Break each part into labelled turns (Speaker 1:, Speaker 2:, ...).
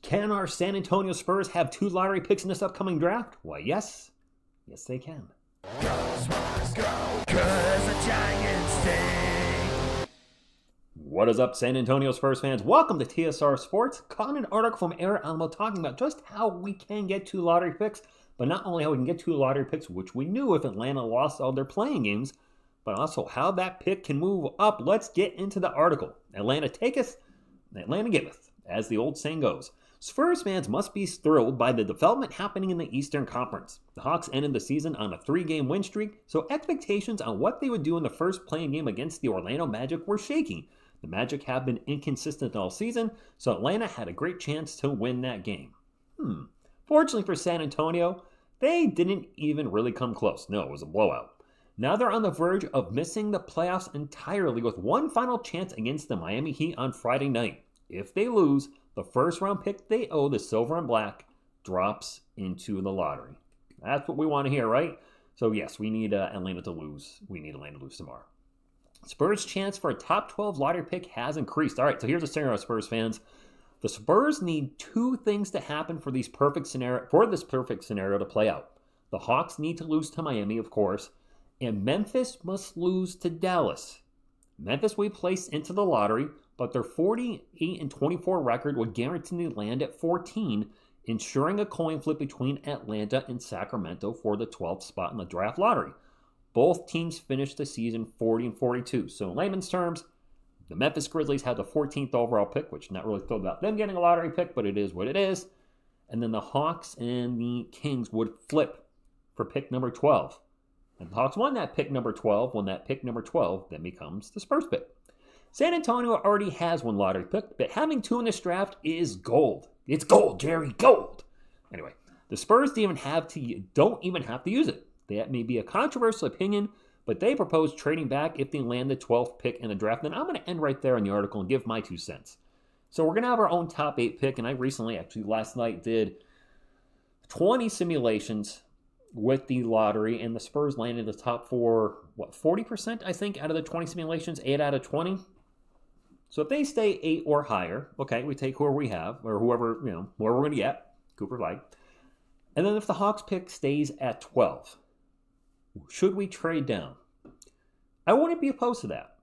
Speaker 1: Can our San Antonio Spurs have 2 lottery picks in this upcoming draft? Why, yes. Yes, they can.
Speaker 2: Go, Spurs, go, 'cause the Giants stink.
Speaker 1: What is up, San Antonio Spurs fans? Welcome to TSR Sports. Caught an article from Eric Alamo talking about just how we can get 2 lottery picks, but not only how we can get 2 lottery picks, which we knew if Atlanta lost all their playing games, but also how that pick can move up. Let's get into the article. Atlanta taketh, Atlanta giveth, as the old saying goes. Spurs fans must be thrilled by the development happening in the Eastern Conference. The Hawks ended the season on a 3-game win streak, so expectations on what they would do in the first playing game against the Orlando Magic were shaky. The Magic have been inconsistent all season, so Atlanta had a great chance to win that game. Fortunately for San Antonio, they didn't even really come close. No, it was a blowout. Now they're on the verge of missing the playoffs entirely with one final chance against the Miami Heat on Friday night. If they lose, the first round pick they owe the Silver and Black drops into the lottery. That's what we want to hear, right? So yes, we need Atlanta to lose. We need Atlanta to lose tomorrow. Spurs' chance for a top 12 lottery pick has increased. All right, so here's a scenario, Spurs fans. The Spurs need 2 things to happen for this perfect scenario to play out. The Hawks need to lose to Miami, of course, and Memphis must lose to Dallas. Memphis will be placed into the lottery, but their 48-24 record would guarantee land at 14, ensuring a coin flip between Atlanta and Sacramento for the 12th spot in the draft lottery. Both teams finished the season 40-42. So in layman's terms, the Memphis Grizzlies have the 14th overall pick, which not really thrilled about them getting a lottery pick, but it is what it is. And then the Hawks and the Kings would flip for pick number 12. And the Hawks won that pick number 12. When that pick number 12 then becomes the Spurs pick. San Antonio already has 1 lottery pick, but having 2 in this draft is gold. It's gold, Jerry, gold. Anyway, the Spurs don't even have to use it. That may be a controversial opinion, but they propose trading back if they land the 12th pick in the draft. And I'm going to end right there in the article and give my 2 cents. So we're going to have our own top 8 pick, and I recently, actually last night, did 20 simulations with the lottery, and the Spurs landed the top 40%, I think, out of the 20 simulations, 8 out of 20. So if they stay 8 or higher, okay, we take whoever we have, or whoever, where we're going to get, Cooper Flag. And then if the Hawks pick stays at 12, should we trade down? I wouldn't be opposed to that.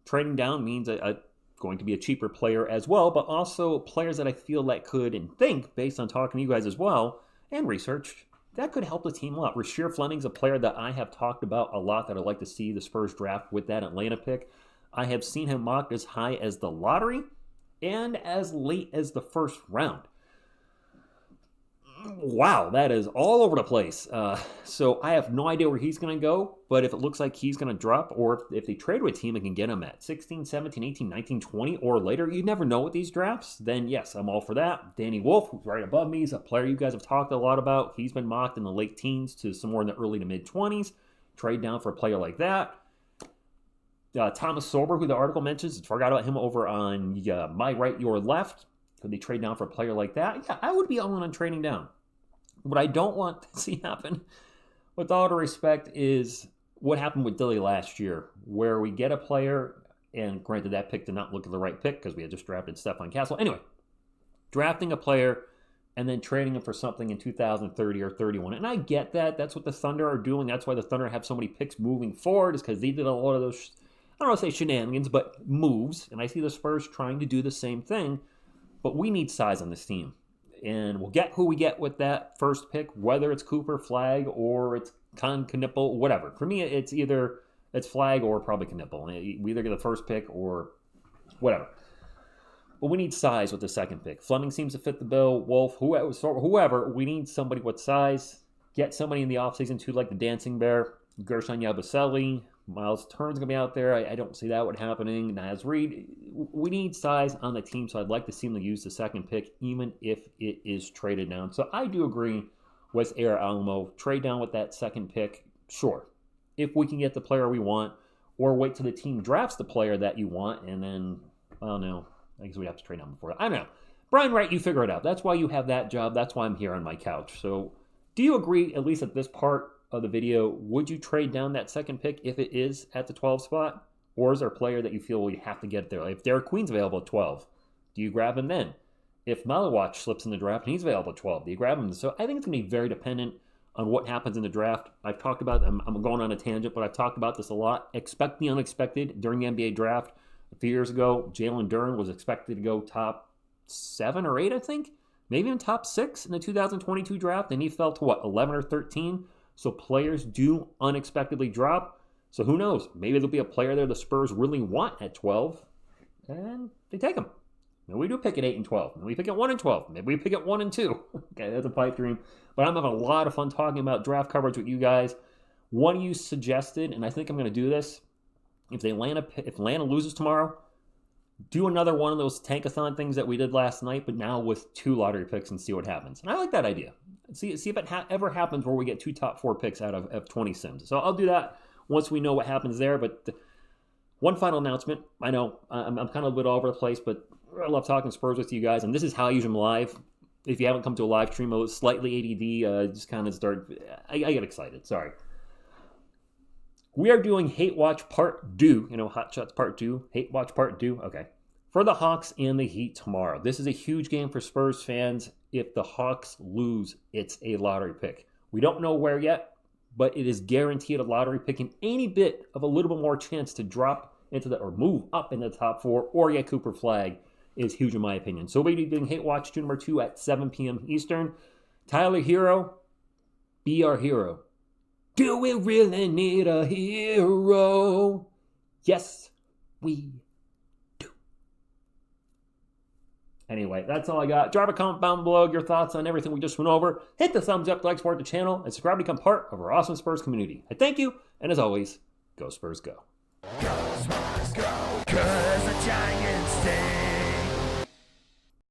Speaker 1: Trading down means going to be a cheaper player as well, but also players that I feel that could and think, based on talking to you guys as well, and research, that could help the team a lot. Rasheer Fleming's a player that I have talked about a lot that I'd like to see the Spurs draft with that Atlanta pick. I have seen him mocked as high as the lottery and as late as the first round. Wow, that is all over the place. So I have no idea where he's going to go, but if it looks like he's going to drop, or if they trade with a team and can get him at 16, 17, 18, 19, 20, or later, you never know with these drafts, then yes, I'm all for that. Danny Wolf, who's right above me, is a player you guys have talked a lot about. He's been mocked in the late teens to somewhere in the early to mid-20s. Trade down for a player like that. Thomas Sorber, who the article mentions, forgot about him over on My Right, Your Left. Could they trade down for a player like that? Yeah, I would be all in on trading down. What I don't want to see happen, with all due respect, is what happened with Dilly last year, where we get a player, and granted that pick did not look like the right pick because we had just drafted Stephon Castle. Anyway, drafting a player and then trading him for something in 2030 or 31. And I get that. That's what the Thunder are doing. That's why the Thunder have so many picks moving forward, is because they did a lot of those, I don't want to say shenanigans, but moves. And I see the Spurs trying to do the same thing. But we need size on this team. And we'll get who we get with that first pick, whether it's Cooper, Flag, or it's Knipple, whatever. For me, it's Flag or probably Knipple. We either get the first pick or whatever. But we need size with the second pick. Fleming seems to fit the bill. Wolf, whoever. We need somebody with size. Get somebody in the offseason too, like the Dancing Bear. Gershon Yabusele. Miles Turner's going to be out there. I don't see that happening. Naz Reid. We need size on the team, so I'd like to see them use the second pick, even if it is traded down. So I do agree with Eric Alamo. Trade down with that second pick, sure. If we can get the player we want, or wait till the team drafts the player that you want, and then, well, no. I guess we have to trade down before that. I don't know. Brian Wright, you figure it out. That's why you have that job. That's why I'm here on my couch. So do you agree, at least at this part of the video, would you trade down that second pick if it is at the 12 spot? Or is there a player that you feel you have to get there? Like if Derek Queen's available at 12, do you grab him then? if Malawatch slips in the draft and he's available at 12, do you grab him? So I think it's going to be very dependent on what happens in the draft. I've talked about, I'm going on a tangent, but I've talked about this a lot. Expect the unexpected during the NBA draft. A few years ago, Jalen Duren was expected to go top 7 or 8, I think. Maybe even top 6 in the 2022 draft, and he fell to 11 or 13. So players do unexpectedly drop. So who knows? Maybe there'll be a player there the Spurs really want at 12, and they take him. Maybe we do pick at 8 and 12. Maybe we pick at 1 and 12. Maybe we pick at 1 and 2. Okay, that's a pipe dream. But I'm having a lot of fun talking about draft coverage with you guys. One of you suggested, and I think I'm going to do this, if Atlanta loses tomorrow, do another one of those tankathon things that we did last night, but now with 2 lottery picks and see what happens. And I like that idea. See if it ever happens where we get 2 top 4 picks out of 20 sims. So I'll do that once we know what happens there. But one final announcement. I know I'm kind of a bit all over the place, but I love talking Spurs with you guys. And this is how I use them live. If you haven't come to a live stream, I was slightly ADD. Just kind of I get excited. Sorry. We are doing Hate Watch Part 2. Hot Shots Part 2. Hate Watch Part 2. Okay. For the Hawks and the Heat tomorrow. This is a huge game for Spurs fans. If the Hawks lose, it's a lottery pick. We don't know where yet, but it is guaranteed a lottery pick and any bit of a little bit more chance to drop into or move up in the top 4 or get Cooper flag is huge in my opinion. So we'll be doing Hate Watch number 2 at 7 p.m. Eastern. Tyler Hero, be our hero. Do we really need a hero? Yes, we do. Anyway, that's all I got. Drop a comment down below your thoughts on everything we just went over. Hit the thumbs up to support the channel and subscribe to become part of our awesome Spurs community. I thank you, and as always, go Spurs go.
Speaker 2: Go Spurs go, 'cause the Giants